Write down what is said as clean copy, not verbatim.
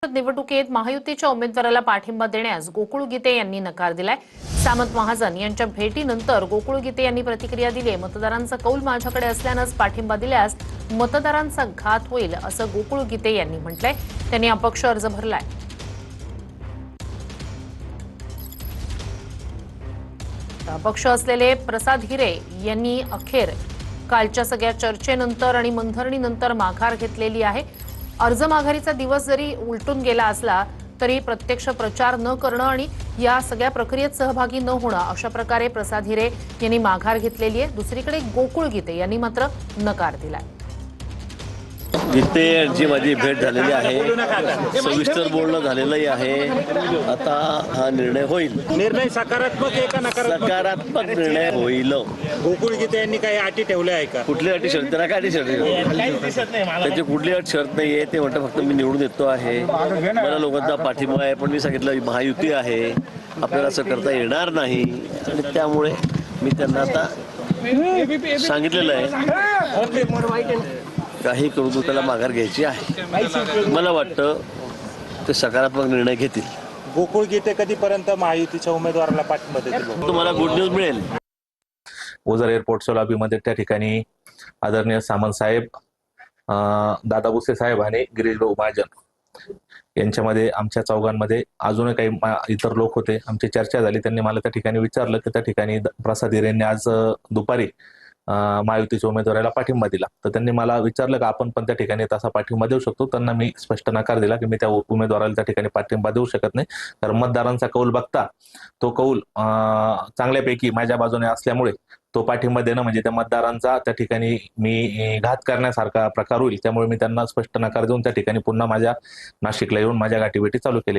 निवडणुकीत महायुतीच्या उमेदवाराला पाठिंबा देण्यास गोकुळ गीते यांनी नकार दिलाय। सामंत महाजन यांच्या भेटीनंतर गोकुळ गीते यांनी प्रतिक्रिया दिली। मतदारांचा कौल माझ्याकडे असल्यानेच पाठिंबा दिल्यास मतदारांचा घात होईल असं गोकुळ गीते यांनी म्हटलंय। त्यांनी अपक्ष अर्ज भरलाय। अपक्ष असलेले प्रसाद हिरे यांनी अखेर कालच्या सगळ्या चर्चेनंतर आणि मंथरणीनंतर माघार घेतलेली आहे। अर्ज माघारीचा दिवस जरी उलटून गेला असला तरी प्रत्यक्ष प्रचार न करणं आणि या सगळ्या प्रक्रियेत सहभागी न होणं अशा प्रकारे प्रसाद हिरे यांनी माघार घेतलेली आहे। दुसरीकडे गोकुळ गीते यांनी मात्र नकार दिलाय। गीतेंची माझी भेट झालेली आहे, सविस्तर बोलणं झालेलंही आहे। आता हा निर्णय होईल। निर्णय सकारात्मक आहे का नकारात्मक? सकारात्मक निर्णय होईल। गोकुळ गीते यांनी काही अटी ठेवल्या आहे का? कुठली अटी शर्त? त्याला काय अटी शर्त? त्याची कुठली अट शर्त नाहीये। ते म्हणतं फक्त मी निवडून येतो आहे, मला लोकांचा पाठिंबा आहे। पण मी सांगितलं महायुती आहे, आपल्याला असं करता येणार नाही आणि त्यामुळे मी त्यांना आता सांगितलेलं आहे काही करू तू त्याला माघार घ्यायची आहे। मला वाटतं ते सकारात्मक निर्णय घेतील। गोकुळ गीते कधीपर्यंत महायुतीच्या उमेदवाराला पाठिंबा देतील? तुम्हाला गुड न्यूज मिळेल। ओझर एअरपोर्टच्या लॉबीमध्ये त्या ठिकाणी आदरणीय सामंत साहेब, दादा भुसे साहेब आणि गिरीश भाऊ महाजन यांच्यामध्ये आमच्या चौघांमध्ये अजूनही काही इतर लोक होते। आमची चर्चा झाली। त्यांनी मला त्या ठिकाणी विचारलं की त्या ठिकाणी प्रसाद हिरे यांनी आज दुपारी महायुतीच्या उमेदवाराला पाठिंबा दिला, तर त्यांनी मला विचारलं की आपण पण त्या ठिकाणी तसा पाठिंबा देऊ शकतो। त्यांना मी स्पष्ट नकार दिला की मी त्या उमेदवाराला त्या ठिकाणी पाठिंबा देऊ शकत नाही, कारण मतदारांचा कौल बघता तो कौल चांगल्यापैकी माझ्या बाजूने असल्यामुळे तो पाठिंबा देणं म्हणजे त्या मतदारांचा त्या ठिकाणी मी घात करण्यासारखा प्रकार होईल। त्यामुळे मी त्यांना स्पष्ट नकार देऊन त्या ठिकाणी पुन्हा माझ्या नाशिकला येऊन माझ्या गाठीभेटी चालू केली।